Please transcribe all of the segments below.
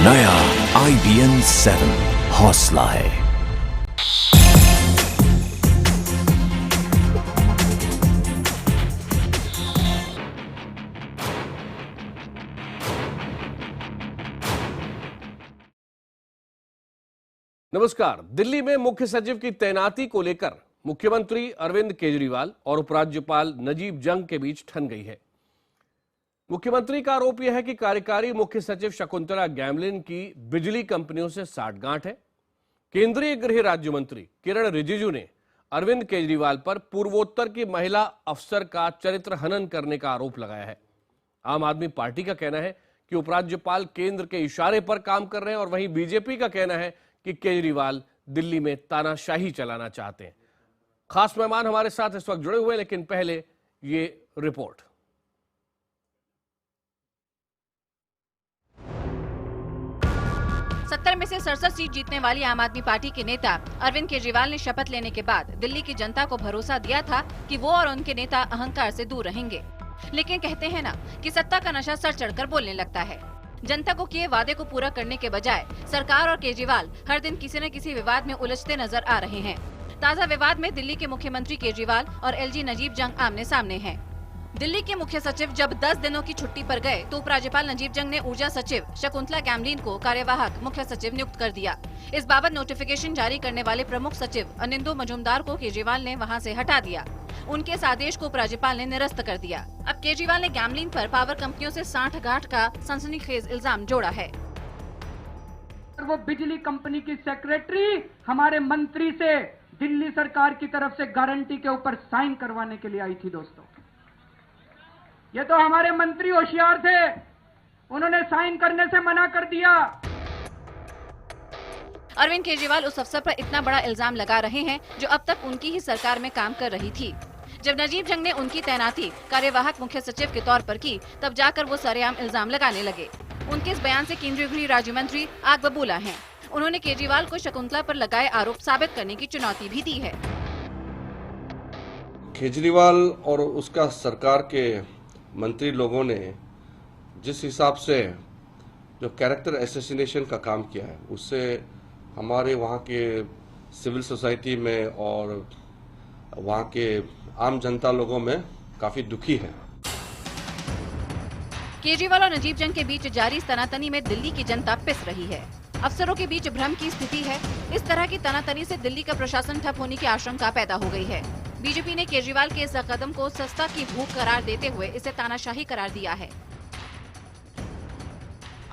नया IBN 7 हौसला है। नमस्कार। दिल्ली में मुख्य सचिव की तैनाती को लेकर मुख्यमंत्री अरविंद केजरीवाल और उपराज्यपाल नजीब जंग के बीच ठन गई है। मुख्यमंत्री का आरोप यह है कि कार्यकारी मुख्य सचिव शकुंतला गैमलिन की बिजली कंपनियों से साठगांठ है। केंद्रीय गृह राज्य मंत्री किरण रिजिजू ने अरविंद केजरीवाल पर पूर्वोत्तर की महिला अफसर का चरित्र हनन करने का आरोप लगाया है। आम आदमी पार्टी का कहना है कि उपराज्यपाल केंद्र के इशारे पर काम कर रहे हैं और वहीं बीजेपी का कहना है कि केजरीवाल दिल्ली में तानाशाही चलाना चाहते हैं। खास मेहमान हमारे साथ इस वक्त जुड़े हुए, लेकिन पहले ये रिपोर्ट। 70 में से 67 सीट जीतने वाली आम आदमी पार्टी के नेता अरविंद केजरीवाल ने शपथ लेने के बाद दिल्ली की जनता को भरोसा दिया था कि वो और उनके नेता अहंकार से दूर रहेंगे। लेकिन कहते हैं ना कि सत्ता का नशा सर चढ़कर बोलने लगता है। जनता को किए वादे को पूरा करने के बजाय सरकार और केजरीवाल हर दिन किसी न किसी विवाद में उलझते नजर आ रहे हैं। ताज़ा विवाद में दिल्ली के मुख्यमंत्री केजरीवाल और LG नजीब जंग आमने सामने हैं। दिल्ली के मुख्य सचिव जब 10 दिनों की छुट्टी पर गए तो उपराज्यपाल नजीब जंग ने ऊर्जा सचिव शकुंतला गैमलिन को कार्यवाहक मुख्य सचिव नियुक्त कर दिया। इस बाबत नोटिफिकेशन जारी करने वाले प्रमुख सचिव अनिंदु मजूमदार को केजरीवाल ने वहां से हटा दिया। उनके इस आदेश को उपराज्यपाल ने निरस्त कर दिया। अब केजरीवाल ने गैमलिन पर पावर कंपनियों से साठगांठ का सनसनीखेज इल्जाम जोड़ा है। वो बिजली कंपनी की सेक्रेटरी हमारे मंत्री से दिल्ली सरकार की तरफ से गारंटी के ऊपर साइन करवाने के लिए आई थी। दोस्तों, ये तो हमारे मंत्री होशियार थे, उन्होंने साइन करने से मना कर दिया। अरविंद केजरीवाल उस अफसर पर इतना बड़ा इल्जाम लगा रहे हैं जो अब तक उनकी ही सरकार में काम कर रही थी। जब नजीब जंग ने उनकी तैनाती कार्यवाहक मुख्य सचिव के तौर पर की, तब जाकर वो सरेआम इल्जाम लगाने लगे। उनके इस बयान से केंद्रीय गृह राज्य मंत्री आग बबूला हैं। उन्होंने केजरीवाल को शकुंतला पर लगाए आरोप साबित करने की चुनौती भी दी है। केजरीवाल और उसका सरकार के मंत्री लोगों ने जिस हिसाब से जो कैरेक्टर एसेसिनेशन का काम किया है, उससे हमारे वहाँ के सिविल सोसाइटी में और वहाँ के आम जनता लोगों में काफी दुखी है। केजरीवाल और नजीब जंग के बीच जारी तनातनी में दिल्ली की जनता पिस रही है। अफसरों के बीच भ्रम की स्थिति है। इस तरह की तनातनी से दिल्ली का प्रशासन ठप होने की आशंका पैदा हो गई है। बीजेपी ने केजरीवाल के इस कदम को सस्ता की भूख करार देते हुए इसे तानाशाही करार दिया है।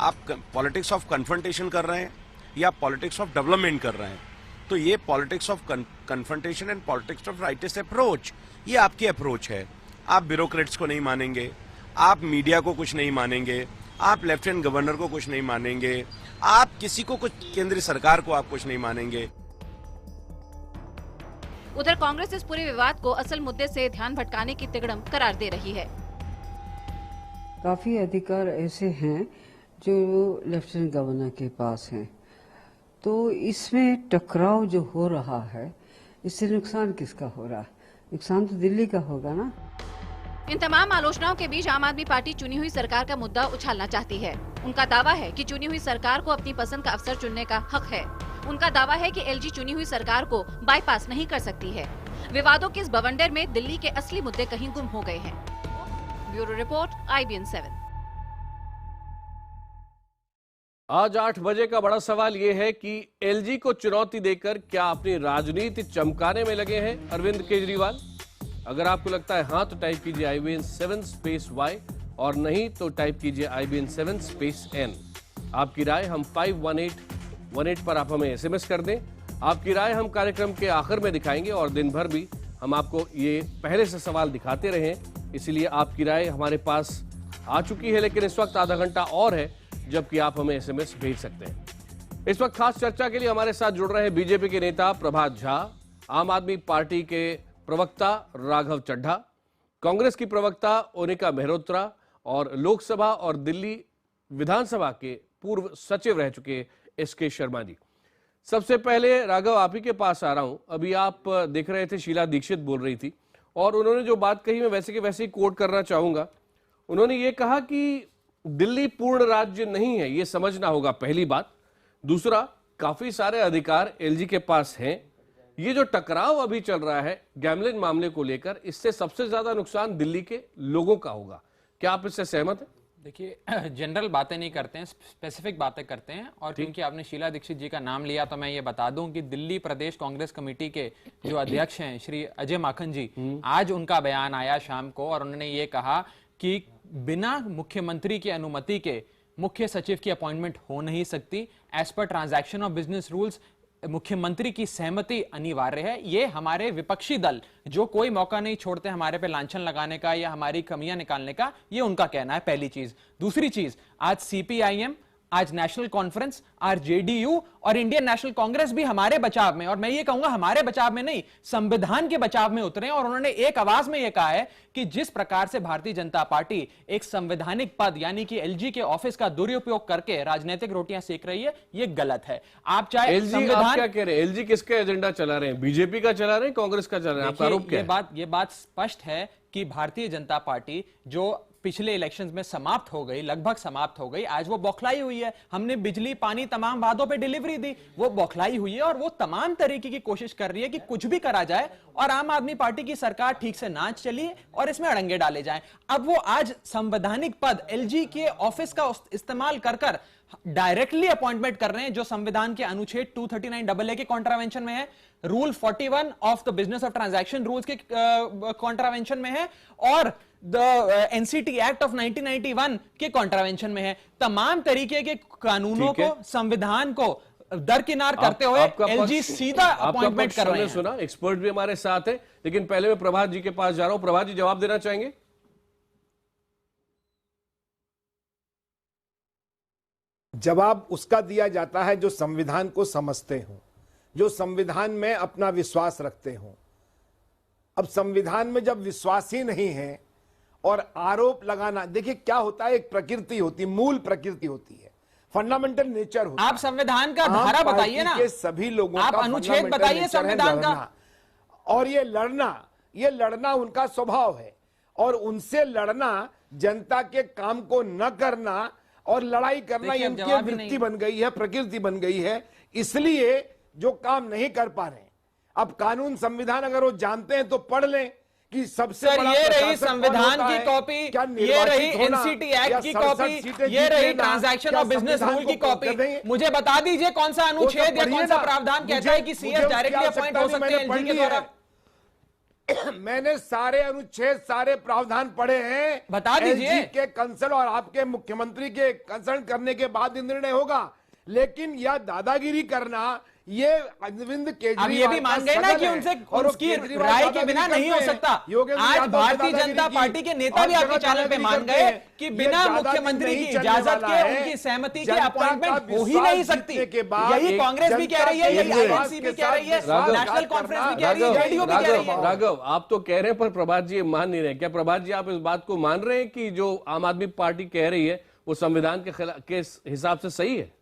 आप पॉलिटिक्स ऑफ कन्फ्रंटेशन कर रहे हैं या पॉलिटिक्स ऑफ डेवलपमेंट कर रहे हैं, तो ये politics of confrontation and politics of rightest approach, ये आपकी अप्रोच है। आप ब्यूरोक्रेट्स को नहीं मानेंगे, आप मीडिया को कुछ नहीं मानेंगे, आप लेफ्टिनेंट गवर्नर को कुछ नहीं मानेंगे, आप किसी को कुछ, केंद्रीय सरकार को आप कुछ नहीं मानेंगे। उधर कांग्रेस इस पूरे विवाद को असल मुद्दे से ध्यान भटकाने की तिगड़म करार दे रही है। काफी अधिकार ऐसे हैं जो लेफ्टिनेंट गवर्नर के पास हैं, तो इसमें टकराव जो हो रहा है, इससे नुकसान किसका हो रहा है? नुकसान तो दिल्ली का होगा ना। इन तमाम आलोचनाओं के बीच आम आदमी पार्टी चुनी हुई सरकार का मुद्दा उछालना चाहती है। उनका दावा है कि चुनी हुई सरकार को अपनी पसंद का अफसर चुनने का हक है। उनका दावा है कि LG चुनी हुई सरकार को बाईपास नहीं कर सकती है। विवादों के इस बवंडर में दिल्ली के असली मुद्दे कहीं गुम हो गए हैं। Bureau report, IBN 7। आज 8 बजे का बड़ा सवाल यह है कि LG को चुनौती देकर क्या अपनी राजनीति चमकाने में लगे हैं अरविंद केजरीवाल? अगर आपको लगता है हाँ, तो टाइप कीजिए IBN 7 स्पेस Y, और नहीं तो टाइप कीजिए IBN 7 स्पेस N। आपकी राय हम 51818 पर आप हमें SMS कर दें। आपकी राय हम कार्यक्रम के आखिर में दिखाएंगे और दिन भर भी हम आपको ये पहले से सवाल दिखाते रहे, इसीलिए आपकी राय हमारे पास आ चुकी है, लेकिन इस वक्त आधा घंटा और है जबकि आप हमें SMS भेज सकते हैं। इस वक्त खास चर्चा के लिए हमारे साथ जुड़ रहे हैं बीजेपी के नेता प्रभात झा, आम आदमी पार्टी के प्रवक्ता राघव चड्ढा, कांग्रेस की प्रवक्ता ओनिका मेहरोत्रा और लोकसभा और दिल्ली विधानसभा के पूर्व सचिव रह चुके SK शर्मा जी। सबसे पहले राघव, आप ही के पास आ रहा हूं। अभी आप देख रहे थे शीला दीक्षित बोल रही थी और उन्होंने जो बात कही मैं वैसे के वैसे ही कोट करना चाहूंगा। उन्होंने ये कहा कि दिल्ली पूर्ण राज्य नहीं है, यह समझना होगा, पहली बात। दूसरा, काफी सारे अधिकार एलजी के पास हैं। ये जो टकराव अभी चल रहा है गैमलिन मामले को लेकर, इससे सबसे ज्यादा नुकसान दिल्ली के लोगों का होगा। क्या आप इससे सहमत हैं? देखिए, जनरल बातें नहीं करते हैं, स्पेसिफिक बातें करते हैं। और क्योंकि आपने शीला दीक्षित जी का नाम लिया तो मैं ये बता दूं कि दिल्ली प्रदेश कांग्रेस कमेटी के जो अध्यक्ष हैं श्री अजय माखन जी, आज उनका बयान आया शाम को और उन्होंने ये कहा कि बिना मुख्यमंत्री की अनुमति के मुख्य सचिव की अपॉइंटमेंट हो नहीं सकती। As per transaction of business rules मुख्यमंत्री की सहमति अनिवार्य है। ये हमारे विपक्षी दल जो कोई मौका नहीं छोड़ते हमारे पे लांछन लगाने का या हमारी कमियां निकालने का, ये उनका कहना है, पहली चीज। दूसरी चीज, आज सीपीआईएम, आज नेशनल कॉन्फ्रेंस, आज जेडीयू और इंडियन नेशनल कांग्रेस भी हमारे बचाव में, और मैं ये कहूंगा हमारे बचाव में नहीं, संविधान के बचाव में उतरे और उन्होंने एक आवाज में यह कहा है कि जिस प्रकार से भारतीय जनता पार्टी एक संवैधानिक पद यानी कि एलजी के ऑफिस का दुरुपयोग करके राजनीतिक रोटियां सेक रही है, ये गलत है। आप चाहे एलजी, आप क्या कह रहे हैं? एलजी किसका एजेंडा चला रहे हैं? बीजेपी का चला रहे हैं, कांग्रेस का चला रहे हैं? आपका आरोप क्या है? ये बात स्पष्ट है कि भारतीय जनता पार्टी जो पिछले इलेक्शंस में समाप्त हो गई, लगभग समाप्त हो गई, आज वो बौखलाई हुई है। हमने बिजली, पानी, तमाम वादों पे डिलीवरी दी, वो बौखलाई हुई है और वो तमाम तरीके की कोशिश कर रही है कि कुछ भी करा जाए और आम आदमी पार्टी की सरकार ठीक से ना चली और इसमें अड़ंगे डाले जाएं। अब वो आज संवैधानिक पद एलजी के ऑफिस का इस्तेमाल कर डायरेक्टली अपॉइंटमेंट कर रहे हैं, जो संविधान के अनुच्छेद 239AA के कॉन्ट्रावेंशन में है, rule 41 of the business of transaction rules के कॉन्ट्रावेंशन में है और द एनसीटी एक्ट ऑफ 1991 के कॉन्ट्रावेंशन में है। तमाम तरीके के कानूनों को, संविधान को दरकिनार करते हुए एलजी सीधा अपॉइंटमेंट कर रहे हैं। सुना, एक्सपर्ट भी हमारे साथ है, लेकिन पहले मैं प्रभात जी के पास जा रहा हूं। प्रभात जी, जवाब देना चाहेंगे? जवाब उसका दिया जाता है जो संविधान को समझते हो, जो संविधान में अपना विश्वास रखते हो। अब संविधान में जब विश्वास ही नहीं है और आरोप लगाना, देखिए क्या होता है, एक प्रकृति होती है, मूल प्रकृति होती है, फंडामेंटल नेचर होता है। आप संविधान का धारा बताइए ना, सभी लोगों आप का अनुच्छेद बताइए संविधान का। और ये लड़ना उनका स्वभाव है और उनसे लड़ना, जनता के काम को न करना और लड़ाई करना इनकी वृत्ति बन गई है, प्रकृति बन गई है, इसलिए जो काम नहीं कर पा रहे। अब कानून, संविधान अगर वो जानते हैं तो पढ़ लें कि सबसे बड़ा ये रही संविधान की कॉपी, ये रही एनसीटी एक्ट की कॉपी, ये रही ट्रांजैक्शन ऑफ बिजनेस रूल की कॉपी। मुझे बता दीजिए कौन सा अनुच्छेद या कौन सा प्रावधान कहता है कि सीएस डायरेक्टली अपॉइंट हो सकते हैं एलजी के द्वारा? मैंने सारे अनुच्छेद, सारे प्रावधान पढ़े हैं, बता दीजिए। एलजी के कंसर्न और आपके मुख्यमंत्री के कंसर्न करने के बाद निर्णय होगा। लेकिन यह दादागिरी करना, ये अरविंद केजरीवाल, अब ये भी मान गए ना कि उनसे उसकी राय के बिना नहीं हो सकता। आज भारतीय जनता पार्टी के नेता भी आपके चैनल पे मान गए कि बिना मुख्यमंत्री की इजाजत के, उनकी सहमति के अपॉइंटमेंट हो ही नहीं सकती। यही कांग्रेस भी कह रही है, यही आईएनसी भी कह रही है, नेशनल कॉन्फ्रेंस भी कह रही है, जेडीयू भी कह रही है। राघव, आप तो कह रहे हैं पर प्रभात जी मान नहीं रहे। क्या प्रभात जी आप इस बात को मान रहे हैं कि जो आम आदमी पार्टी कह रही है वो संविधान के हिसाब से सही है?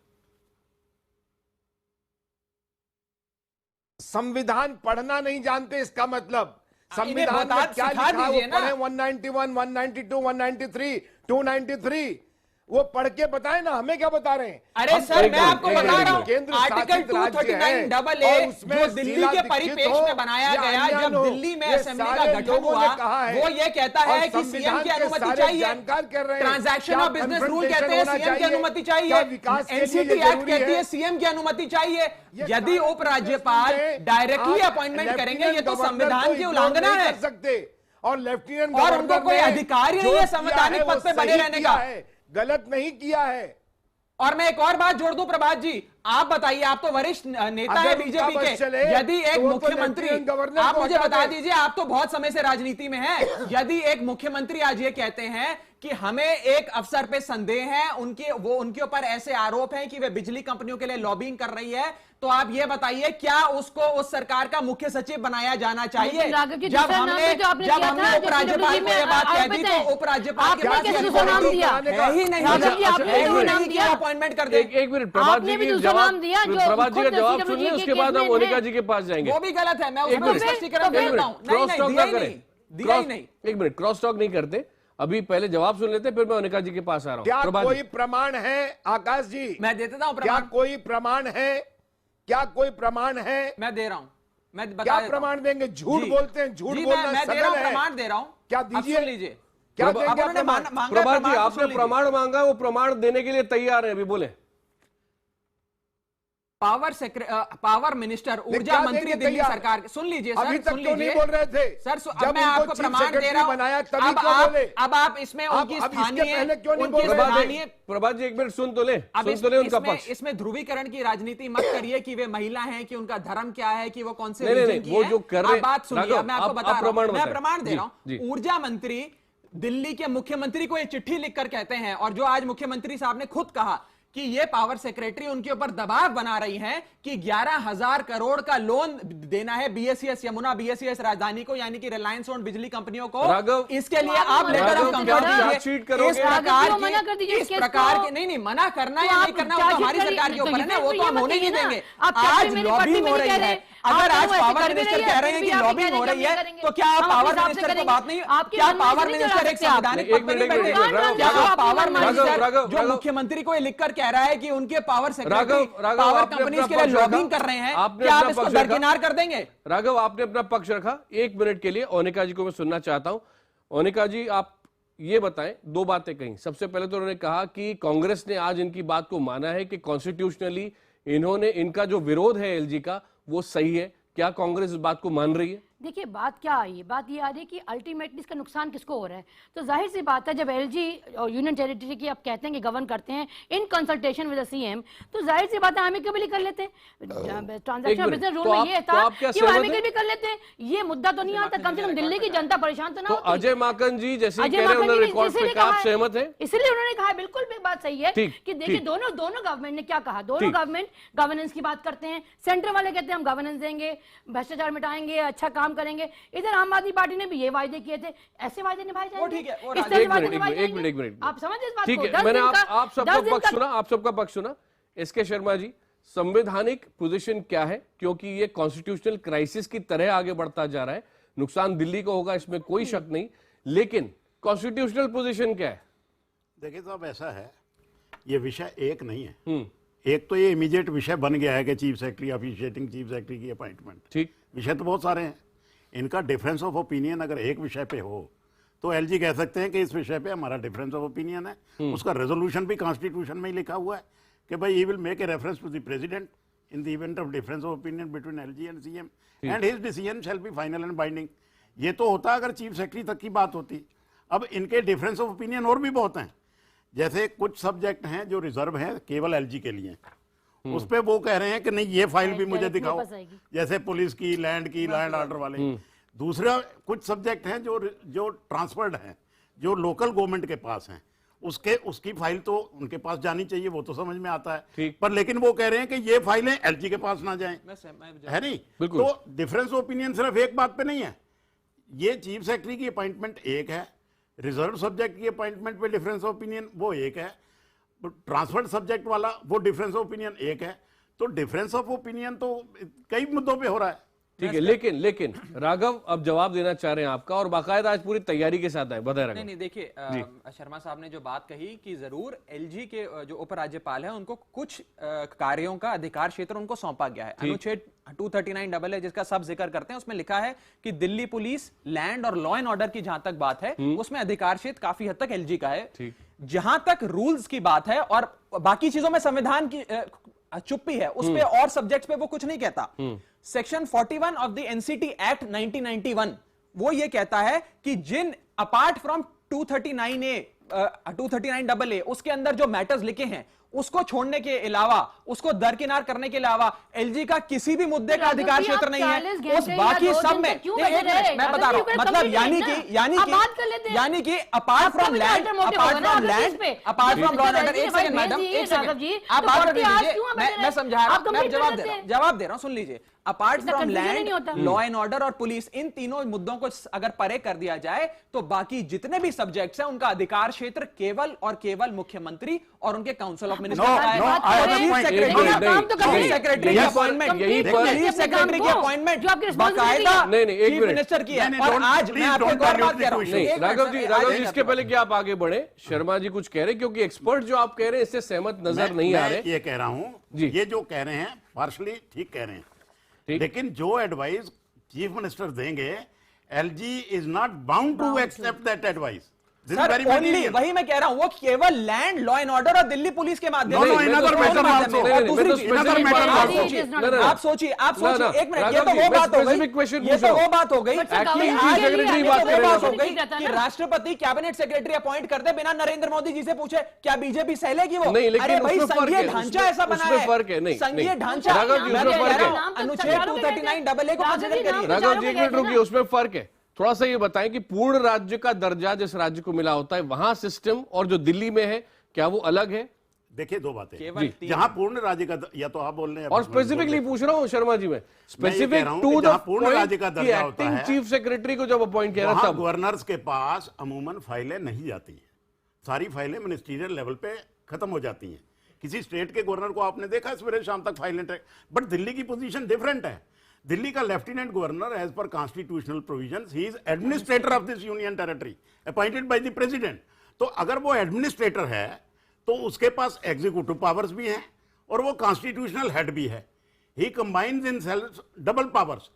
संविधान पढ़ना नहीं जानते, इसका मतलब संविधान में क्या लिखा है वो पढ़े। 191, 192, 193, 293 वो पढ़ के बताए ना, हमें क्या बता रहे हैं? अरे सर, मैं आपको बता रहा हूं, आर्टिकल 239AA जो दिल्ली के परिपेक्ष में बनाया गया, जब दिल्ली में असेंबली का गठन हुआ, वो ये कहता है कि सीएम की अनुमति चाहिए। ट्रांजैक्शन ऑफ बिजनेस रूल कहते हैं सीएम की अनुमति चाहिए, एनसीटी एक्ट कहती है सीएम की अनुमति चाहिए। यदि उपराज्यपाल डायरेक्टली अपॉइंटमेंट करेंगे, ये तो संविधान की उल्लंघना है और लेफ्टिनेंट और उनको कोई अधिकार ही नहीं है संवैधानिक पद पे बने रहने का। गलत नहीं किया है। और मैं एक और बात जोड़ दूं प्रभात जी, आप बताइए, आप तो वरिष्ठ नेता है बीजेपी के, यदि एक मुख्यमंत्री, आप मुझे बता दीजिए, आप तो बहुत समय से राजनीति में हैं, यदि एक मुख्यमंत्री आज ये कहते हैं कि हमें एक अफसर पे संदेह है, उनके ऊपर ऐसे आरोप हैं कि वे बिजली कंपनियों के लिए लॉबिंग कर रही है, तो आप ये बताइए क्या उसको उस सरकार का मुख्य सचिव बनाया जाना चाहिए? जब हमने उपराज्यपाल को ये बात कह दी तो उपराज्यपाल के पास ही नहीं अपॉइंटमेंट कर दे। एक मिनट, प्रभात जी का जवाब सुनिए, उसके बाद हम मोनिका जी के पास जाएंगे। वो भी गलत है, मैं उसमें स्पष्टीकरण देता हूं। क्रॉस टॉक ना करें, एक मिनट, क्रॉस टॉक नहीं करते। अभी पहले जवाब सुन लेते, फिर मैं अनिका जी के पास आ रहा हूं। क्या प्रभात कोई जी। प्रमाण है आकाश जी? मैं दे देता हूं क्या प्रमाण। कोई प्रमाण है? क्या कोई प्रमाण है? मैं दे रहा हूं, मैं बता क्या देता हूं। प्रमाण देंगे? झूठ जी। बोलते हैं, झूठ जी, बोलना मैं दे रहा हूं, सकल है। प्रमाण दे रहा हूं। क्या अब दीजिए? सुन लीजिए। क्या अब देंगे उन्होंने प्रमाण? मांगा है प्रभात जी, प्रमाण, तो आपने सुन लीजिए। प्रमाण मांगा, वो प्रमाण देने के लिए तैयार है, अभी बोले। पावर मिनिस्टर, ऊर्जा क्या मंत्री देंगे दिल्ली तैयार? सरकार के, सुन लीजिए सर, अभी तक सुन क्यों नहीं लीजिए। बोल रहे थे? सर जब अब मैं उनको आपको चीफ प्रमाण दे सेक्रेटरी रहा हूं। बनाया तभी अब क्यों बोले? अब आप इसमें उनकी अब इसके स्थानीय, पहले क्यों नहीं उनकी बोल रहे थे? स्थानीय, प्रभात जी एक मिनट सुन तो ले, अब सुन तो ले उनका पक्ष। इसमें ध्रुवीकरण की राजनीति मत करिए कि वे महिला हैं, कि उनका धर्म क्या है, कि वो कौन से नहीं, रीजन नहीं, की वो हैं। जो कर रहे- आप बात सुनिए, राघव, मैं आपको आप बता रहा प्रमाण हूं, मैं बताएं। प्रमाण दे जी, रहा जी। हूं। ऊर्जा मंत्री दिल्ली के मुख्यमंत्री को ये चिट्ठी लिखकर कहते हैं, और जो आज मुख्यमंत्री साहब ने खुद कहा कि ये पावर सेक्रेटरी उनके ऊपर दबाव बना रही है कि 11,000 करोड़ का लोन देना है बीएसईएस यमुना, बीएसईएस राजधानी को, यानी कि रिलायंस ओन बिजली कंपनियों को। राघव, इसके लिए आप लेटर राघव, ऑफ क्या कंफर्ट आप दीजिए। चार्जशीट करोगे? इस प्रकार राघव, मना कर दीजिए की, इस इस केस प्रकार को। की, नहीं मना करना तो या आप नहीं करना वो तो चार्जशीट हमारी करिए, सरकार के तो ऊपर है ये ना, वो फिर तो ये हम मत होने नहीं कहिए ना। देंगे। आप कहते आज हैं मेरी पार्टी लॉबिंग में हो नहीं रही कह है, रहे। अगर आप आज लोग पावर ऐसे कर भी मिनिस्टर रही है, कह रहे हैं फिर कि भी आप लॉबिंग कह हो रहे रही हैं है, कि हम तो क्या नहीं पावर करेंगे। मिनिस्टर को बात नहीं, आपके क्या मन में पावर से नहीं मिनिस्टर चला एक सकते आप। संवैधानिक एक पद पर नहीं मिनट, बैठे? एक मिनट, राघव, क्या राघव, पावर राघव, मिनिस्टर राघव, जो राघव, मुख्यमंत्री को ये लिखकर कह रहा है कि उनके पावर सेक्रेटरी राघव, पावर आपने कंपनीज अपना के लिए पक्ष लॉबिंग रखा। कर रहे हैं, आपने क्या आप अपना इसको पक्ष रखा। दरकिनार कर देंगे? राघव, आपने अपना पक्ष रखा। 1 मिनट के लिए ओनिका जी को मैं सुनना चाहता हूं। ओनिका जी, आप ये बताएं, 2 बातें कही। सबसे पहले तो उन्होंने कहा कि कांग्रेस ने आज इनकी बात को माना है कि कॉन्स्टिट्यूशनली इन्होंने, इनका जो विरोध है एलजी का वो सही है। क्या कांग्रेस इस बात को मान रही है? देखिए बात क्या आई है, बात ये आ रही है कि अल्टीमेटली इसका नुकसान किसको हो रहा है। तो जाहिर सी बात है जब एलजी और यूनियन टेरिटरी की आप कहते हैं कि गवर्न करते हैं in consultation with the CM, तो जाहिर सी बात है एमिकेबली कर लेते हैं। ट्रांजैक्शन बिजनेस रूल में ये था कि वो एमिकेबली कर लेते हैं। ये मुद्दा तो नहीं आता, कम से कम दिल्ली की जनता परेशान तो ना होती। अजय माकन जी जैसे कह रहे हैं, उन्होंने रिकॉर्ड पे कहा, आप सहमत हैं? इसलिए उन्होंने कहा बिल्कुल भी बात सही है ठीक, कि देखिए ठीक। दोनों गवर्नमेंट ने क्या कहा। दोनों गवर्नमेंट गवर्नेंस की बात करते हैं, सेंटर वाले कहते हैं हम गवर्नेंस देंगे, भ्रष्टाचार मिटाएंगे, अच्छा काम करेंगे। इधर आम आदमी पार्टी ने भी ये वायदे किए थे, ऐसे वायदे निभाए जाएंगे। ठीक है, इस तरह से वायदे निभाए एक जाएंगे। मिनट, आप समझ इस बात ठीक को? है, 10 मैंने दिन का- आप 10 सबका दिन पक्ष का- सुना, आप सबका पक्ष सुना। एसके शर्मा जी, संवैधानिक पोजीशन क्या है? क्योंकि ये कॉन्स्टिट्यूशनल क्राइसिस की तरह आगे बढ़ता जा रहा है। नुकसान दिल्ली को होगा, इसमें कोई शक नहीं, लेकिन कॉन्स्टिट्यूशनल पोजीशन क्या है? देखिए साहब, ऐसा है, ये विषय एक नहीं है। एक तो ये इमीडिएट विषय बन गया है कि chief secretary, officiating chief secretary की अपॉइंटमेंट। ठीक, विषय तो बहुत सारे हैं। इनका डिफरेंस ऑफ ओपिनियन अगर एक विषय पे हो तो एलजी कह सकते हैं कि इस विषय पे हमारा डिफरेंस ऑफ ओपिनियन है। उसका रेजोल्यूशन भी कॉन्स्टिट्यूशन में ही लिखा हुआ है कि भाई he will make a reference to the president in the event of difference of opinion between LG and CM and his decision shall be final and binding. ये तो होता अगर चीफ सेक्रेटरी तक की बात होती। अब इनके डिफरेंस ऑफ ओपिनियन और भी बहुत हैं। जैसे कुछ सब्जेक्ट हैं जो रिजर्व हैं केवल एलजी के लिए, उस पे वो कह रहे हैं कि नहीं ये फाइल भी मुझे दिखाओ, जैसे पुलिस की, लैंड ऑर्डर वाले। दूसरा कुछ सब्जेक्ट हैं जो ट्रांसफर्ड हैं, जो लोकल गवर्नमेंट के पास हैं, उसकी फाइल तो उनके पास जानी चाहिए, वो तो समझ में आता है। पर लेकिन वो कह रहे हैं कि ये फाइलें एलजी के पास ना जाएं, है नहीं? तो डिफरेंस ओपिनियन सिर्फ एक बात पे नहीं है। ये चीफ सेक्रेटरी की अपॉइंटमेंट एक है, रिजर्व सब्जेक्ट की अपॉइंटमेंट पे डिफरेंस ऑफ ओपिनियन वो एक है, ट्रांसफर्ड सब्जेक्ट वाला वो डिफरेंस ऑफ ओपिनियन एक है। तो डिफरेंस ऑफ ओपिनियन तो कई मुद्दों पे हो रहा है। ठीक है, लेकिन राघव अब जवाब देना चाह रहे हैं आपका, और बाकायदा आज पूरी तैयारी के साथ आए। बताए राघव। नहीं, देखिए शर्मा साहब ने जो बात कही कि जरूर एलजी के जो उपराज्यपाल हैं उनको कुछ कार्यों का अधिकार क्षेत्र उनको सौंपा गया है। अनुच्छेद 239AA जिसका सब जिक्र करते हैं उसमें लिखा है कि दिल्ली पुलिस, लैंड और लॉ एंड ऑर्डर की जहां तक बात है उसमें अधिकार क्षेत्र काफी हद तक एलजी का है। जहां तक रूल्स की बात है और बाकी चीजों में संविधान की चुप्पी है, उस पे और सब्जेक्ट्स पे वो कुछ नहीं कहता। Section 41 of the NCT act 1991 वो ये कहता है कि जिन अपार्ट फ्रॉम 239AA उसके अंदर जो मैटर्स लिखे हैं उसको छोड़ने के अलावा, उसको दरकिनार करने के अलावा एलजी का किसी भी मुद्दे का अधिकार क्षेत्र नहीं है। उस बाकी सब में मैं बता रहा हूं, मतलब यानी कि apart from land, apart from law and order. एक सेकंड मैडम, एक सेकंड, आप बात कर लीजिए, मैं समझा रहा हूं, मैं जवाब दे रहा हूं, सुन लीजिए। अपार्ट इसका फ्रॉम confusion ही लैंड, नहीं होता। लॉ एंड ऑर्डर और पुलिस, इन तीनों मुद्दों को अगर परे कर दिया जाए तो बाकी जितने भी सब्जेक्ट्स हैं उनका अधिकार क्षेत्र केवल और केवल मुख्यमंत्री और उनके काउंसिल ऑफ मिनिस्टर्स का है। और चीफ सेक्रेटरी की अपॉइंटमेंट, यही पर चीफ सेक्रेटरी की अपॉइंटमेंट जो आपकी बाकायदा नहीं, एक चीफ मिनट। मिनिस्टर की है। नहीं, और don't- आज मैं please आपको एक don't और बात dilute कह रहा हूं। the नहीं, एक राघव मिनट, जी इसके पहले कि आप आगे बढ़े, शर्मा जी कुछ कह रहे हैं, क्योंकि एक्सपर्ट जो आप कह रहे हैं इससे सहमत नजर नहीं आ रहे। मैं ये कह रहा हूं, जी। ये जो कह रहे हैं पार्शली ठीक कह रहे हैं, ठीक। लेकिन जो एडवाइस चीफ मिनिस्टर देंगे, LG is not bound to accept that advice. Sir only वही मैं कह रहा हूं, वो केवल लैंड, लॉ एंड ऑर्डर और दिल्ली पुलिस के माध्यम No, no, से। in other matter also. और दूसरी नहीं, चीज, नहीं, another नहीं, matter नहीं, आप नहीं, सोचिए, नहीं, नहीं, आप सोचिए, एक मिनट, ये तो वो बात हो गई, ये तो वो बात हो गई कि राष्ट्रपति कैबिनेट सेक्रेटरी अपॉइंट करते बिना नरेंद्र मोदी जी से पूछे, क्या बीजेपी सहलेगी वो? नहीं, लेकिन अरे भाई उसमें फर्क संघीय है, ढांचा उसमें- ऐसा बना उसमें है, फर्क है, नहीं, संघीय नहीं। ढांचा, राघव जी, मैं उसमें कह फर्क रहा है। हूं, अनुच्छेद 239 को कंसीडर करिए। राघव जी एक मिनट रुकिए, उसमें फर्क है। थोड़ा सा ये बताएं कि पूर्ण राज्य का दर्जा जिस राज्य को मिला होता है वहां सिस्टम और जो दिल्ली में है क्या वो अलग है? देखिए दो बातें, केवल जहां पूर्ण राज्य का या तो आप बोल रहे हैं और स्पेसिफिकली पूछ रहा हूं शर्मा जी, मैं कह स्पेसिफिक रहा हूं टू कि द जहां पूर्ण राज्य का दर्जा होता एक्टिंग है, चीफ सेक्रेटरी को जब अपॉइंट किया वहां तब गवर्नर्स के पास अमूमन फाइलें नहीं जाती हैं, सारी फाइलें मिनिस्ट्रियल लेवल पे खत्म हो जाती हैं। किसी स्टेट के गवर्नर को आपने देखा सवेरे शाम तक फाइलें ट्रैक, बट दिल्ली की पोजीशन डिफरेंट है। दिल्ली का lieutenant governor as per constitutional provisions he is administrator of this union territory appointed by the president. तो अगर वो एडमिनिस्ट्रेटर है तो उसके पास एग्जीक्यूटिव पावर्स भी हैं और वो कॉन्स्टिट्यूशनल हेड भी है। He combines in self double powers.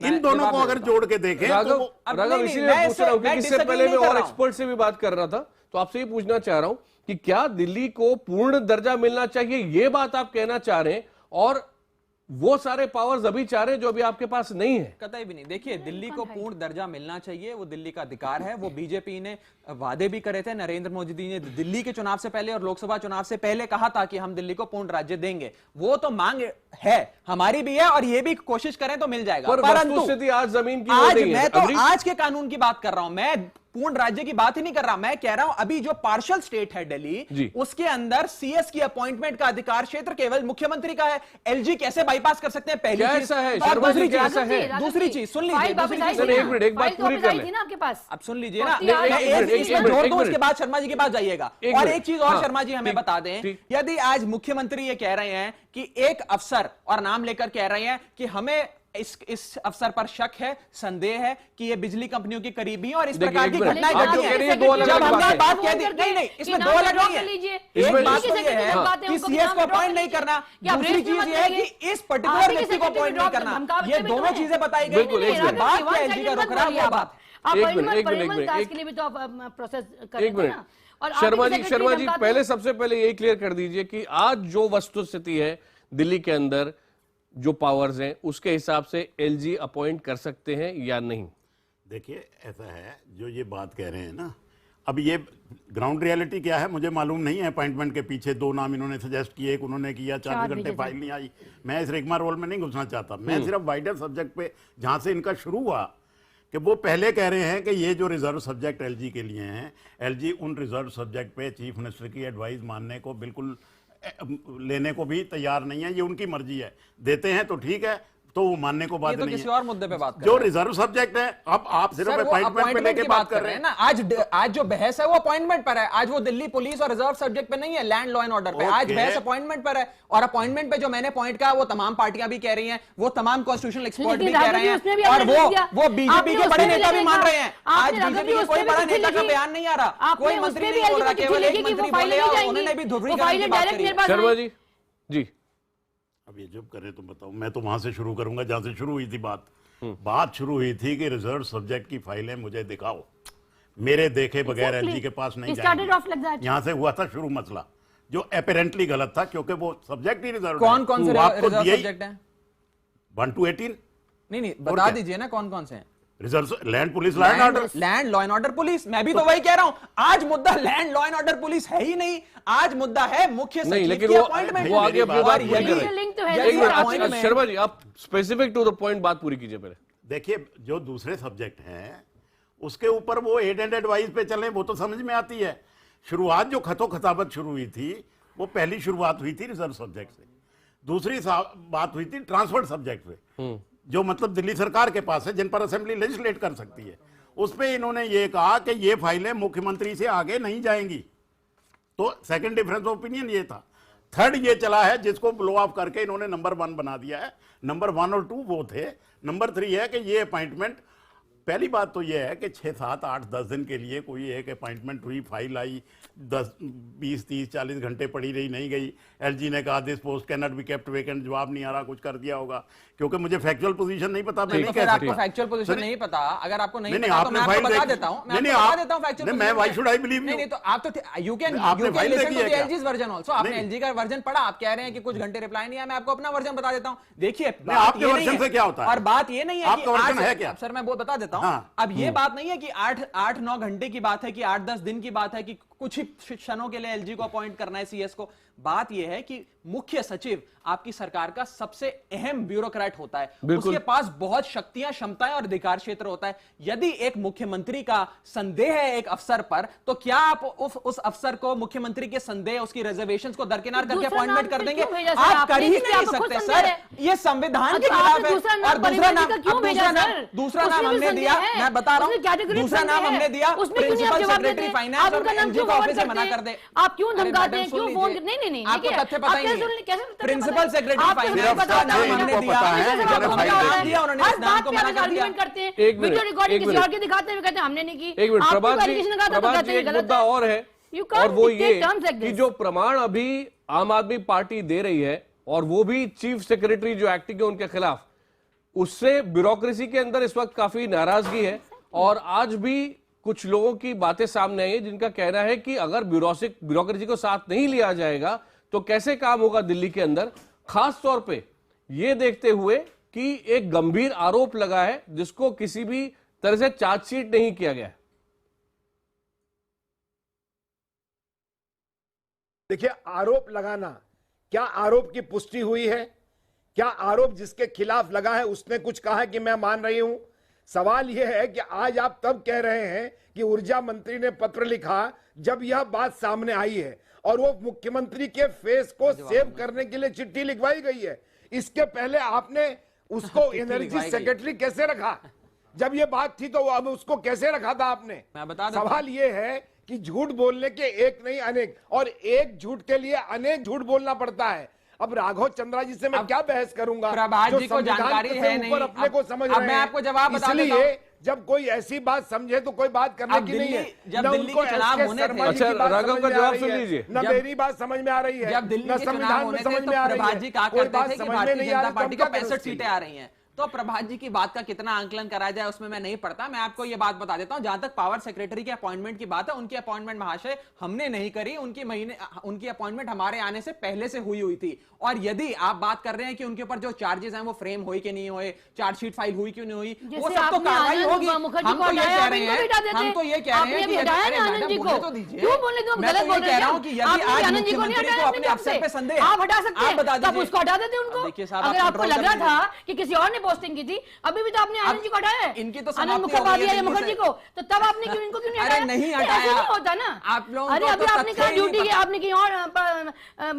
इन दोनों को अगर जोड़ के देखें तो राघव वो राघव इसीलिए मैं पूछ रहा हूं कि इससे पहले मैं और एक्सपर्ट से भी बात कर रहा था, तो आपसे ये पूछना चाह रहा हूं कि क्या दिल्ली को पूर्ण दर्जा मिलना चाहिए, ये बात आप कहना चाह रहे हैं, और वो सारे पावर्स अभी चाह रहे हैं जो अभी आपके पास नहीं है? कतई भी नहीं। देखिए, दिल्ली को पूर्ण दर्जा मिलना चाहिए, वो दिल्ली का अधिकार है। वो बीजेपी ने वादे भी करे थे, नरेंद्र मोदी जी ने दिल्ली के चुनाव से पहले और लोकसभा चुनाव से पहले कहा था कि हम दिल्ली को पूर्ण राज्य देंगे। वो तो मांग है, हमारी भी है, और ये भी कोशिश करें तो मिल जाएगा। परंतु वस्तुस्थिति आज जमीन की आज नहीं है। मैं तो अग्री? आज के कानून की बात कर रहा हूं, मैं पूर्ण राज्य की बात ही नहीं कर रहा। मैं कह रहा हूं अभी जो पार्शियल स्टेट है जी। दिल्ली, उसके अंदर सीएस की अपॉइंटमेंट का अधिकार क्षेत्र केवल मुख्यमंत्री का है। एलजी कैसे बाईपास कर सकते हैं? पहली क्या चीज। ऐसा है? और शर्मा जी, दूसरी क्या चीज, ऐसा है? दूसरी चीज सुन लीजिए, दूसरी चीज नहीं, एक मिनट, एक बात पूरी कर ले। ना आपके पास अब सुन लीजिए ना, एक मिनट, एक इसमें मिनट, जोड़ एक दूं, मिनट। उसके बाद शर्मा जी के पास जाइएगा। एक और मिनट, एक चीज और हाँ, शर्मा जी हमें ठीक, बता दें, ठीक। यदि आज मुख्यमंत्री ये कह रहे हैं कि एक अफसर और नाम लेकर कह रहे हैं कि हमें इस अफसर पर शक है, संदेह है कि ये बिजली कंपनियों के करीबी हैं और इस देखिए, प्रकार की एक मिनट, घटनाएं आप घटी जो कह रही हैं, दो अलग जब अलग हमने बातें। बात कह दी, नहीं, इसमें दो अलग नहीं है। एक बात तो ये है कि सीएस को अपॉइंट नहीं करना, दूसरी चीज ये है कि इस पर्टिकुलर व्यक्ति को अपॉइंट नहीं करना। ये दोनों चीजें बताई गई। बिल्कुल, एक मिनट। बात क्या एलजी का रुख रहा है, वो बात आप एक परिमल मिनट, परिमल दास के लिए भी तो आप प्रोसेस कर रहे एक थे मिनट, ना। और आप शर्मा भी जी सेक्रेटरी धमकाते पहले हैं। सबसे पहले यही क्लियर कर दीजिए कि आज जो वस्तुस्थिति है दिल्ली के अंदर, जो पावर्स हैं, उसके हिसाब से एलजी अपॉइंट कर सकते हैं या नहीं? देखिए ऐसा है, जो ये बात कह रहे हैं ना, अब ये ग्राउंड रियलिटी क्या है मुझे मालूम नहीं है। अपॉइंटमेंट के पीछे दो नाम इन्होंने सजेस्ट किए, एक उन्होंने किया, 4 घंटे फाइल नहीं आई। मैं इस रिग्मा रोल में नहीं घुसना चाहता, मैं सिर्फ वाइडर सब्जेक्ट पे जहां से इनका शुरू हुआ कि वो पहले कह रहे हैं कि ये जो रिजर्व सब्जेक्ट एलजी के लिए हैं, एलजी उन रिजर्व सब्जेक्ट पे चीफ मिनिस्टर की एडवाइस मानने को बिल्कुल लेने को भी तैयार नहीं है। ये उनकी मर्जी है, देते हैं तो ठीक है, तो वो मानने को बात ये तो नहीं किसी है। और मुद्दे पे बात कर जो रहे हैं। रिजर्व सब्जेक्ट है, अब आप सिर्फ सर, वो अपॉइंटमेंट पे appointment लेके की बात कर रहे हैं ना। आज जो बहस है वो अपॉइंटमेंट पर है। आज वो दिल्ली पुलिस और रिजर्व सब्जेक्ट पे नहीं है, लैंड लॉ एंड ऑर्डर पे। आज Okay. बहस अपॉइंटमेंट पर है, और अपॉइंटमेंट पे जो मैंने पॉइंट कहा वो तमाम पार्टियां भी कह रही हैं, वो तमाम कॉन्स्टिट्यूशनल एक्सपर्ट भी लेकिन कह राघव रहे जी, उसमें भी हैं, और आपने लिख दिया। वो बीजेपी आपने के बड़े उसमें भी नेता भी लिखा। मान रहे हैं। आज आपने राघव बीजेपी जी, के कोई उसमें बड़ा भी नेता का लिखी। बयान नहीं आ रहा, आपने कोई उसमें मंत्री भी नहीं बोल रहा, एलजी को केवल चिट्ठी एक लिखी कि वो मंत्री फाइलें बोले नहीं और जाएंगी। उन्होंने भी वो ध्रुवीकरण की फाइलें बात डायरेक्ट करी। मेरे पास शर्मा आएंगी। जी अब ये जब करें तो बताओ, मैं तो वहां से शुरू करूंगा जहां से शुरू हुई थी बात। बात शुरू हुई थी कि रिजर्व सब्जेक्ट की फाइलें मुझे दिखाओ, मेरे देखे बगैर एलजी के पास नहीं It started off like जाएंगी। that. यहां से हुआ था शुरू मसला, जो अपेरेंटली गलत था क्योंकि वो सब्जेक्ट ही रिजर्व कौन कौन से आपको रिजर्व दिए सब्जेक्ट हैं? 1 to 18 नहीं और बता क्या? दीजिए ना कौन कौन से हैं। Reserve land police land order. Land law and order police, मैं भी तो वही कह रहा हूं। आज मुद्दा land law and order police है ही नहीं, आज मुद्दा है मुख्य नहीं, सचिव लेकिन की वो अपॉइंटमेंट। वो आगे अपनी बात पूरी यही करें। लिंक तो है। एक मिनट, appointment शर्मा जी आप स्पेसिफिक टू द पॉइंट बात पूरी कीजिए पहले। देखिए जो दूसरे सब्जेक्ट हैं उसके ऊपर वो एड एंड एडवाइस पे चले, वो तो समझ में आती है। शुरुआत जो खतो खताबत शुरू हुई थी वो पहली शुरुआत हुई थी रिजर्व सब्जेक्ट से। दूसरी बात हुई थी ट्रांसफर सब्जेक्ट पे, जो मतलब दिल्ली सरकार के पास है, जिन पर असेंबली लेजिस्लेट कर सकती है, उस पे इन्होंने ये कहा कि ये फाइलें मुख्यमंत्री से आगे नहीं जाएंगी। तो सेकंड डिफरेंस ऑफ ओपिनियन ये था। थर्ड ये चला है जिसको ब्लो ऑफ करके इन्होंने नंबर 1 बना दिया है। नंबर 1 और 2 वो थे। नंबर 3 है कि ये अपॉइंटमेंट, पहली बात तो ये है कि 6, 7, 8, 10 दिन के लिए कोई एक अपॉइंटमेंट हुई, फाइल आई, 10, 20, 30, 40 घंटे पड़ी रही, नहीं गई। एलजी ने कहा this post can not be kept vacant, जवाब नहीं आ रहा, कुछ कर दिया होगा, क्योंकि मुझे फैक्चुअल पोजीशन नहीं पता, मैं नहीं कह सकता। आपको फैक्चुअल पोजीशन नहीं पता, अगर आपको नहीं पता तो आपने मैं आपको फाइल बता देता हूं, मैं आपको बता देता हूं फैक्चुअल पोजीशन। मैं why should I believe you? नहीं तो आप तो यू कैन आपने फाइल लिसन देखी टू है द क्या? एलजी's वर्जन आल्सो। आपने एलजी का वर्जन पढ़ा, आप कह रहे हैं कि कुछ घंटे रिप्लाई नहीं आया, मैं आपको अपना वर्जन बता देता हूं। देखिए आपके वर्जन से क्या होता है, और बात ये नहीं है आपका वर्जन है क्या? सर मैं वो बता देता हूं। अब ये बात नहीं है कि 8-9 घंटे की बात है कि 8-10 दिन की बात है कि कुछ ही क्षणों के लिए एलजी को अपॉइंट करना है सीएस को। बात यह है कि मुख्य सचिव आपकी सरकार का सबसे अहम ब्यूरोक्रेट होता है, उसके पास बहुत शक्तियां, क्षमताएं और अधिकार क्षेत्र होता है। यदि एक मुख्यमंत्री का संदेह है एक अफसर पर, तो क्या आप उस अफसर को मुख्यमंत्री के संदेह, उसकी रिजर्वेशंस को दरकिनार करके अपॉइंटमेंट कर देंगे? आप कर ही नहीं सकते सर, ये संविधान के खिलाफ है। और दूसरा नाम हमने दिया, मैं बता रहा हूं, दूसरा नाम हमने दिया प्रिंसिपल सेक्रेटरी फाइनेंस, और एलजी को ऑफिस से मना कर दे। आप क्यों धमकाते हैं, क्यों फोन? नहीं, आपको तथ्य पता ही नहीं। प्रिंसिपल सेक्रेटरी फाइनेंस हमने दिया, जब हमने नाम दिया उन्होंने इस नाम को मना कर दिया। वीडियो रिकॉर्डिंग किसी और की दिखाते हैं, कहते हैं हमने नहीं की। एक मिनट प्रभात जी, एक मुद्दा और है, और वो ये कि जो प्रमाण अभी आम आदमी पार्टी दे रही है, और वो भी चीफ सेक्रेटरी जो एक्टिंग है उनके खिलाफ, उससे ब्यूरोक्रेसी के अंदर इस वक्त काफी नाराजगी है। और आज भी कुछ लोगों की बातें सामने आई है जिनका कहना है कि अगर ब्यूरोक्रेसी को साथ नहीं लिया जाएगा तो कैसे काम होगा दिल्ली के अंदर, खास तौर पे ये देखते हुए कि एक गंभीर आरोप लगा है जिसको किसी भी तरह से चार्जशीट नहीं किया गया। देखिए, आरोप लगाना, क्या आरोप की पुष्टि हुई है? क्या आरोप जिसके खिलाफ लगा है उसने कुछ कहा है कि मैं मान रही हूं? सवाल यह है कि आज आप तब कह रहे हैं कि ऊर्जा मंत्री ने पत्र लिखा जब यह बात सामने आई है, और वो मुख्यमंत्री के फेस को सेव करने के लिए चिट्ठी लिखवाई गई है। इसके पहले आपने उसको एनर्जी सेक्रेटरी कैसे रखा? जब ये बात थी तो अब उसको कैसे रखा था आपने? मैं बता सवाल ये है कि झूठ बोलने के एक नहीं अनेक, और एक झूठ के लिए अनेक झूठ बोलना पड़ता है। अब राघव चंद्रा जी से मैं क्या बहस करूंगा? प्रभात जी को जानकारी है नहीं, अपने को समझ रहे हैं। मैं आपको जवाब बता देता हूं। जब कोई ऐसी बात समझे तो कोई बात करने की नहीं है। जब दिल्ली के चुनाव होने थे, अच्छा राघव का जवाब सुन लीजिए, न मेरी बात समझ में आ रही है, जब दिल्ली के चुनाव होने थे तो प्रभात जी कहा करते थे कि भारतीय जनता पार्टी को 65 सीटें आ रही हैं। तो प्रभात जी की बात का कितना आंकलन कराया जाए उसमें मैं नहीं पढ़ता। मैं आपको ये बात बता देता हूं, जहां तक पावर सेक्रेटरी के अपॉइंटमेंट की बात है, उनकी अपॉइंटमेंट महाशय हमने नहीं करी, उनकी अपॉइंटमेंट हमारे आने से पहले से हुई थी। और यदि आप बात कर रहे हैं कि उनके ऊपर जो चार्जेस हैं वो फ्रेम हुए कि नहीं हुए, चार्जशीट फाइल हुई क्यों नहीं हुई, वो सब तो कार्रवाई होगी। हम तो ये कह रहे हैं कि मैं तो ये कह रहा हूं कि यदि आज मुख्यमंत्री को अपने अफसर पे संदेह, आप हटा सकते हैं, बता दीजिए, उसको हटा देते उनको। देखिए साहब, अगर आपको लग रहा था कि किसी और ने पोस्टिंग की थी, अभी भी तो आपने आनंद जी को हटाया है। इनकी तो आनंद मुखर्जी को, तो तब आपने क्यों इनको क्यों नहीं हटाया? नहीं हटाया होता ना आप लोग। अरे अभी आपने कहा ड्यूटी, आपने कहीं और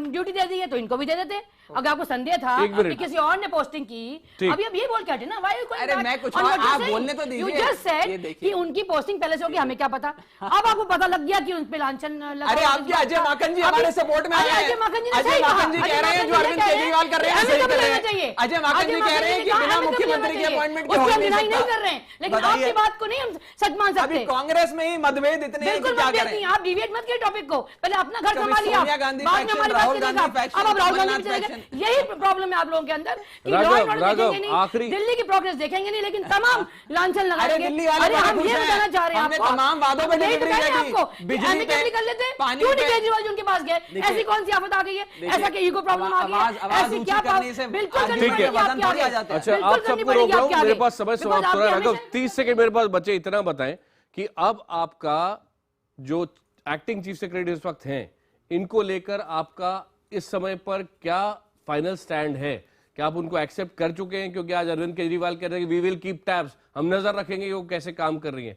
ड्यूटी दे दी है तो इनको भी दे देते। अगर आपको संदेह था कि किसी और ने पोस्टिंग की, अभी अब ये बोल के हटे ना, अरे मैं कुछ आप बोलने तो दीजिए। यू जस्ट सेड कि उनकी पोस्टिंग पहले से होगी, हमें क्या पता। अब आपको पता लग गया कि उन पे लांछन लगा। अरे आपके अजय माकन जी हमारे सपोर्ट में आए हैं। अजय माकन जी कह रहे हैं जो अरविंद केजरीवाल कर रहे हैं सही कर रहे हैं। अजय माकन जी कह रहे हैं कि बिना मुख्यमंत्री के अपॉइंटमेंट के हो नहीं कर रहे हैं, लेकिन आपकी बात को नहीं हम सच मान सकते। अभी कांग्रेस में ही मतभेद इतने हैं कि क्या करें। आप डिबेट मत कीजिए टॉपिक को, पहले अपना घर संभालिए। सोनिया गांधी फैक्शन, राहुल गांधी फैक्शन, अब राहुल गांधी फैक्शन, यही प्रॉब्लम है आप लोगों के अंदर कि दिल्ली की प्रोग्रेस देखेंगे नहीं, लेकिन तमाम लांछन लगाएंगे। अरे हम ये बताना चाह रहे हैं आपको, तमाम वादों पे डिलीवरी आपको बिजली कर लेते, क्यों नहीं केजरीवाल जी उनके पास गए? ऐसी कौन सी आफत आ गई है? ऐसा कि ईगो प्रॉब्लम आ गई है? ऐसी क्या? बिल्कुल अच्छा आप सबको रोक रहा हूं, मेरे पास समय समाप्त हो रहा है। राघव 30 सेकंड मेरे पास बचे, इतना बताएं कि अब आपका जो एक्टिंग चीफ सेक्रेटरी इस वक्त हैं, इनको लेकर आपका इस समय पर क्या फाइनल स्टैंड है? क्या आप उनको एक्सेप्ट कर चुके हैं? क्योंकि आज अरविंद केजरीवाल कह रहे हैं कि वी विल कीप टैब्स, हम नजर रखेंगे वो कैसे काम कर रही हैं।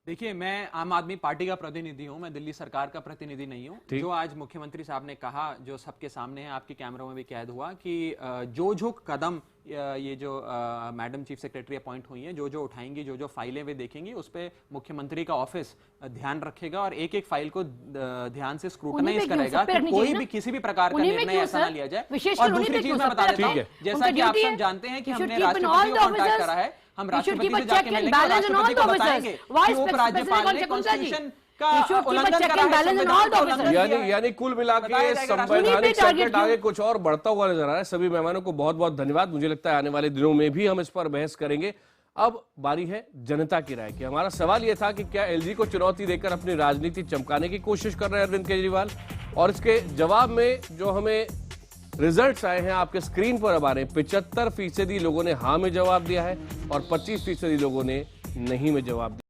देखिए, मैं आम आदमी पार्टी का प्रतिनिधि हूं, मैं दिल्ली सरकार का प्रतिनिधि नहीं हूं। जो आज मुख्यमंत्री साहब ने कहा, जो सबके सामने है, आपके कैमरों में भी कैद हुआ कि जो कदम ये जो मैडम चीफ सेक्रेटरी अपॉइंट हुई हैं, जो उठाएंगी, जो फाइलें वे देखेंगी, उस पे मुख्यमंत्री का ऑफिस ध्यान रखेगा और एक एक फाइल को ध्यान से स्क्रूटनाइज करेगा कि कोई भी किसी भी प्रकार का निर्णय ऐसा ना लिया जाए। और दूसरी चीज मैं बता देता हूं, जैसा कि आप सब जानते हैं कि हमने राष्ट्रपति को कॉन्टैक्ट करा है, हम राष्ट्रपति से जाके मिलेंगे और राष्ट्रपति को बताएंगे कि उपराज्यपाल ने कॉन्स्टिट्यूशन का उल्लंघन करा है, संविधान का उल्लंघन किया है। यानी कुल मिला के संवैधानिक संकट आगे कुछ और बढ़ता हुआ नजर आ रहा है। सभी मेहमानों को बहुत बहुत धन्यवाद। मुझे लगता है आने वाले दिनों में भी हम इस पर बहस करेंगे। अब बारी है जनता की राय की। हमारा सवाल यह था कि क्या एलजी को चुनौती देकर अपनी राजनीति चमकाने की कोशिश कर रहे हैं अरविंद केजरीवाल, और इसके जवाब में जो हमें रिजल्ट्स आए हैं आपके स्क्रीन पर अब आ रहे हैं। 75% लोगों ने हाँ में जवाब दिया है और 25% लोगों ने नहीं में जवाब दिया।